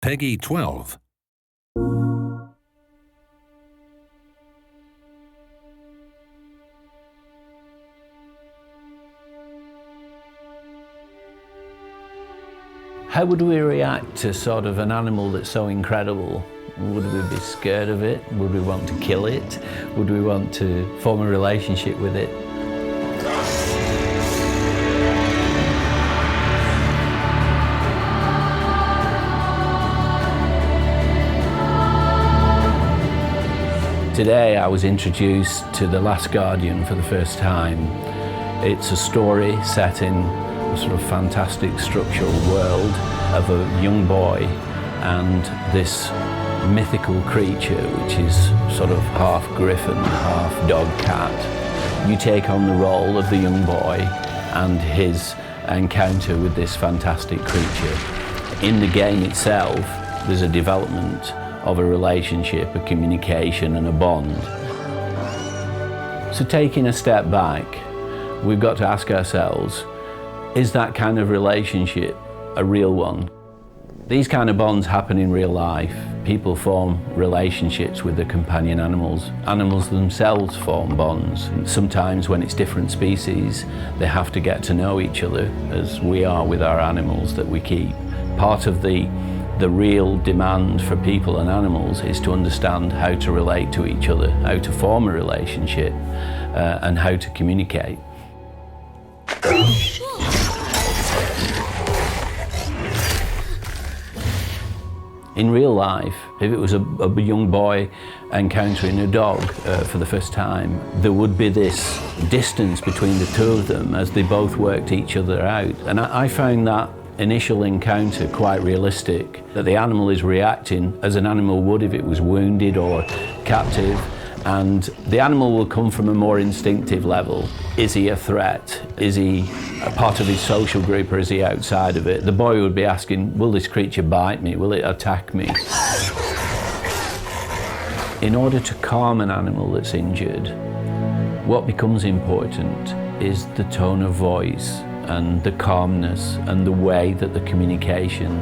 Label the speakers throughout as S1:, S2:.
S1: Peggy 12.
S2: How would we react to sort of an animal that's so incredible? Would we be scared of it? Would we want to kill it? Would we want to form a relationship with it? Today I was introduced to The Last Guardian for the first time. It's a story set in a sort of fantastic structural world of a young boy and this mythical creature which is sort of half griffin, half dog cat. You take on the role of the young boy and his encounter with this fantastic creature. In the game itself, there's a development of a relationship, a communication and a bond. So taking a step back, we've got to ask ourselves, is that kind of relationship a real one? These kind of bonds happen in real life. People form relationships with their companion animals. Animals themselves form bonds. And sometimes when it's different species, they have to get to know each other, as we are with our animals that we keep. Part of the real demand for people and animals is to understand how to relate to each other, how to form a relationship, and how to communicate. In real life, if it was a young boy encountering a dog for the first time, there would be this distance between the two of them as they both worked each other out. And I found that initial encounter quite realistic, that the animal is reacting as an animal would if it was wounded or captive, and the animal will come from a more instinctive level. Is he a threat? Is he a part of his social group or is he outside of it? The boy would be asking, will this creature bite me? Will it attack me? In order to calm an animal that's injured, what becomes important is the tone of voice and the calmness and the way that the communication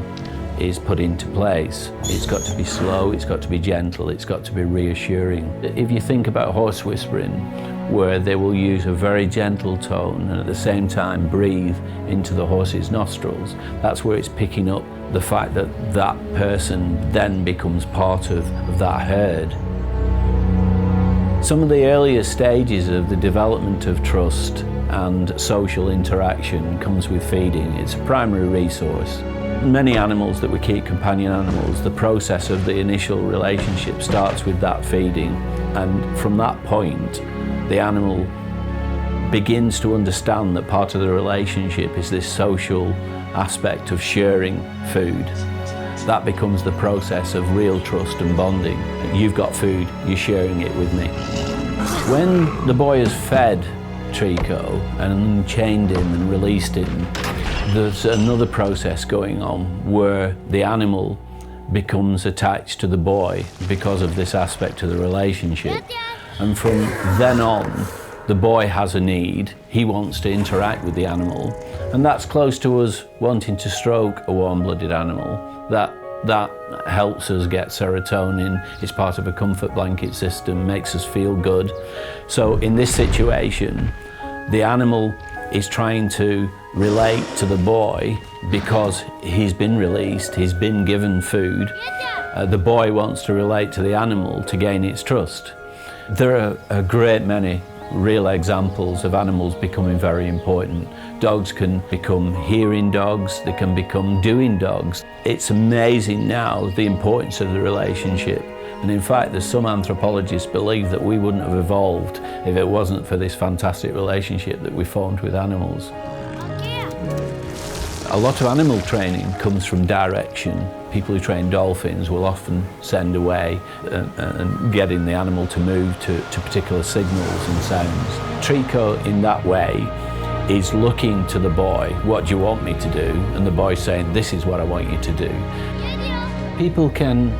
S2: is put into place. It's got to be slow, it's got to be gentle, it's got to be reassuring. If you think about horse whispering, where they will use a very gentle tone and at the same time breathe into the horse's nostrils, that's where it's picking up the fact that that person then becomes part of that herd. Some of the earlier stages of the development of trust and social interaction comes with feeding. It's a primary resource. Many animals that we keep, companion animals, the process of the initial relationship starts with that feeding, and from that point the animal begins to understand that part of the relationship is this social aspect of sharing food. That becomes the process of real trust and bonding. You've got food, you're sharing it with me. When the boy is fed Trico and unchained him and released him, there's another process going on where the animal becomes attached to the boy because of this aspect of the relationship. And from then on, the boy has a need. He wants to interact with the animal. And that's close to us wanting to stroke a warm-blooded animal. That helps us get serotonin. It's part of a comfort blanket system, makes us feel good. So in this situation, the animal is trying to relate to the boy because he's been released, he's been given food. The boy wants to relate to the animal to gain its trust. There are a great many real examples of animals becoming very important. Dogs can become hearing dogs, they can become doing dogs. It's amazing now the importance of the relationship. And in fact, there's some anthropologists believe that we wouldn't have evolved if it wasn't for this fantastic relationship that we formed with animals. A lot of animal training comes from direction. People who train dolphins will often send away and getting the animal to move to particular signals and sounds. Trico, in that way, is looking to the boy, what do you want me to do? And the boy's saying, this is what I want you to do. People can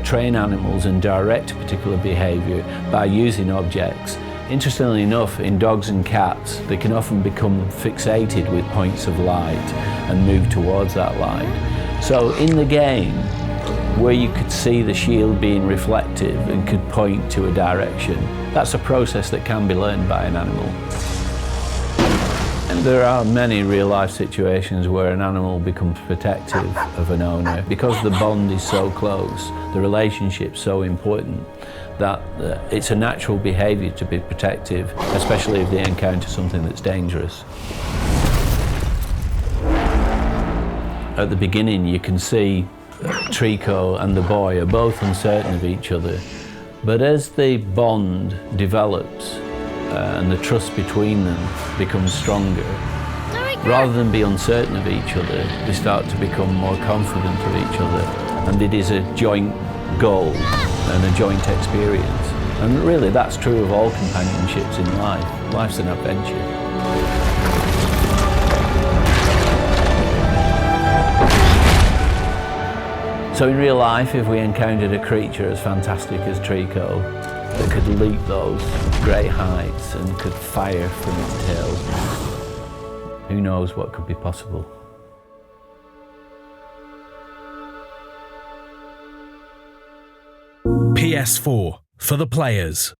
S2: train animals and direct particular behaviour by using objects. Interestingly enough, in dogs and cats, they can often become fixated with points of light and move towards that light. So in the game, where you could see the shield being reflective and could point to a direction. That's a process that can be learned by an animal. And there are many real-life situations where an animal becomes protective of an owner. Because the bond is so close, the relationship's so important, that it's a natural behaviour to be protective, especially if they encounter something that's dangerous. At the beginning, you can see Trico and the boy are both uncertain of each other, but as the bond develops and the trust between them becomes stronger, rather than be uncertain of each other, they start to become more confident of each other, and it is a joint goal and a joint experience. And really that's true of all companionships in life. Life's an adventure. So in real life, if we encountered a creature as fantastic as Trico, that could leap those great heights and could fire from its tail, who knows what could be possible.
S1: PS4 for the players.